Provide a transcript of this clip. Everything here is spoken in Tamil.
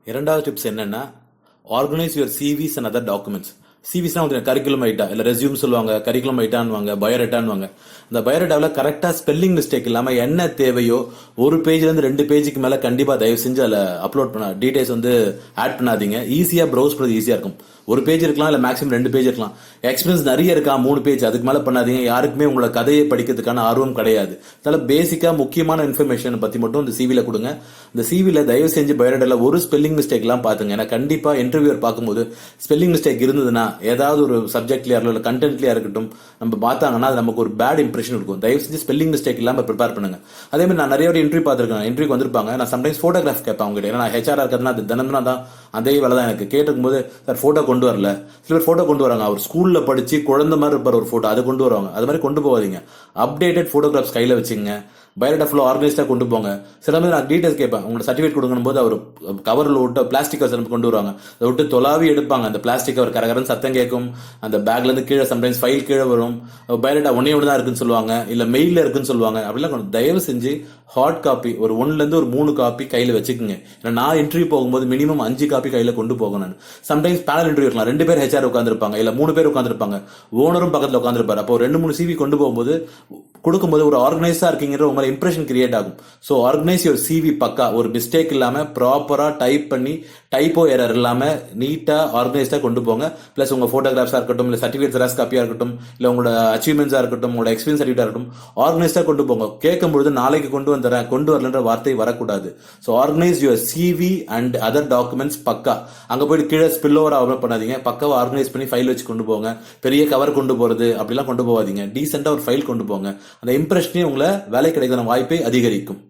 இரண்டாவது டிப்ஸ் என்னன்னா, organise your CVs and other documents. சிவிஸ்னா வந்து கரிக்குலம் ஐட்டா இல்ல ரெஸ்யூம் சொல்லுவாங்க, கரிக்குலம் ஐட்டான்வாங்க, பயோடேட்டான்வாங்க. இந்த பயோடேட்டாவில் கரெக்டா ஸ்பெல்லிங் மிஸ்டேக் இல்லாம என்ன தேவையோ ஒரு பேஜ்ல இருந்து 2 பேஜுக்கு மேல கண்டிப்பா தயவு செஞ்சு அதில் அப்லோட் பண்ண டீடைல்ஸ் வந்து ஆட் பண்ணாதீங்க. ஈஸியா ப்ரௌஸ் பண்ணது ஈஸியா இருக்கும். ஒரு பேஜ் இருக்கலாம் இல்ல மேக்ஸிமம் 2 பேஜ் இருக்கலாம். எக்ஸ்பீரியன்ஸ் நிறைய இருக்கா 3 பேஜ் அதுக்கு மேல பண்ணாதீங்க. யாருக்குமே உங்களோட கதையை படிக்கிறதுக்கான ஆர்வம் கிடையாது. அதனால பேசிக்கா முக்கியமான இன்ஃபர்மேஷன் பத்தி மட்டும் இந்த சிவில கொடுங்க. இந்த சிவில தயவு செஞ்சு பயோடேட்டால ஒரு ஸ்பெல்லிங் மிஸ்டேக் எல்லாம் பாத்துங்க. ஏன்னா கண்டிப்பா இன்டர்வியூர் பார்க்கும்போது ஸ்பெல்லிங் மிஸ்டேக் இருந்ததுன்னா ஏதாவது ஒரு சப்ஜெக்ட்லயா இல்ல கண்டென்ட்லயா இருக்கட்டும் நம்ம பார்த்தாங்கன்னா அது நமக்கு ஒரு பேட் இம்ப்ரெஷன் இருக்கும். தயவு செஞ்சு ஸ்பெல்லிங் மிஸ்டேக் இல்லாம ப்ரிப்பேர் பண்ணுங்க. அதே மாதிரி நான் நிறைய இன்டர்வியூ பார்த்திருக்கேன். இன்டர்வியூக்கு வந்திருப்பாங்க. நான் சம்டைம்ஸ் போட்டோகிராஃப் கேட்பேன் அவங்க கிட்ட. ஏன்னா நான் ஹெச்ஆர் இருக்கிறதுனா அது தினம்னா தான் அதே வேலை தான் எனக்கு. கேட்டுக்கும் போது சார் போட்டோ கொண்டு வரல. சில பேர் போட்டோ கொண்டு வராங்க. அவர் ஸ்கூல்ல படிச்சு குழந்தை மாதிரி இருப்பார் ஒரு போட்டோ, அதை கொண்டு வருவாங்க. அது மாதிரி கொண்டு போவாதீங்க. அப்டேட்டட் போட்டோகிராஃப்ஸ் கையில வச்சுங்க. பயோடேட்டா ஃபுல்லாக ஆர்கனைஸ்டாக கொண்டு போங்க. சில மாதிரி நான் டீடைல்ஸ் கேட்பேன். உங்களோட சர்டிஃபிகேட் கொடுக்கணும் போது அவர் கவரில் விட்டு பிளாஸ்டிக் கவர் கொண்டு வருவாங்க. அதை விட்டு தொலாவி எடுப்பாங்க. அந்த பிளாஸ்டிக் கவர் கரகரன்னு சத்தம் கேட்கும். அந்த பேக்ல இருந்து கீழே சம்டைம்ஸ் ஃபைல் கீழே வரும். பயோடேட்டா ஒன்னே ஒன்று தான் இருக்குன்னு சொல்லுவாங்க, இல்ல மெயிலில் இருக்குன்னு சொல்லுவாங்க. அப்படிலாம் தயவு செஞ்சு ஹார்ட் காப்பி ஒரு 1ல இருந்து 3 காப்பி கையில வச்சுக்கோங்க. ஏன்னா நான் இன்டர்வியூ போகும்போது மினிமம் 5 காப்பி கையில கொண்டு போகணும். சம்டைம்ஸ் பேனல் இன்டர்வியூ இருக்கலாம். 2 பேர் ஹெச்ஆர் உட்காந்துருப்பாங்க, இல்ல 3 பேர் உட்காந்துருப்பாங்க, ஓனரும் பக்கத்தில் உட்காந்துருப்பாரு. அப்போ 2-3 சிவி கொண்டு போகும்போது கொடுக்கும்போது ஒரு ஆர்கனைஸா இருக்கீங்கிற உங்க இம்ப்ரெஷன் கிரியேட் ஆகும். ஸோ ஆர்கனைஸ் யுவர் சிவி பக்கா ஒரு மிஸ்டேக் இல்லாம ப்ராப்பரா டைப் பண்ணி டைப்போ எரர் இல்லாம நீட்டா ஆர்கனைஸ்டா கொண்டு போங்க. பிளஸ் உங்க போட்டோகிராஃப்ஸா இருக்கட்டும், இல்ல சர்டிஃபிகேட் ஜெராக்ஸ் காப்பியா இருக்கட்டும், இல்ல உங்களோட அச்சீவ்மெண்ட்ஸா இருக்கட்டும், உங்களோட எக்ஸ்பீரியன்ஸ் சர்டிஃபிகேட்டா இருக்கட்டும், ஆர்கனைஸ்டா கொண்டு போங்க. கேட்கும்போது நாளைக்கு கொண்டு வந்துறேன் கொண்டு வரலன்ற வார்த்தை வரக்கூடாது. So organise your CV and other documents பக்கா. அங்க போயிட்டு கீழே ஸ்பில் ஓவர் ஆக பண்ணாதீங்க. பக்காவை ஆர்கனைஸ் பண்ணி ஃபைல் வச்சு கொண்டு போங்க. பெரிய கவர் கொண்டு போறது அப்படிலாம் கொண்டு போகாதீங்க. டீசெண்டா ஒரு ஃபைல் கொண்டு போங்க. அந்த இம்ப்ரெஷனே உங்களை வேலை கிடைக்கிற வாய்ப்பை அதிகரிக்கும்.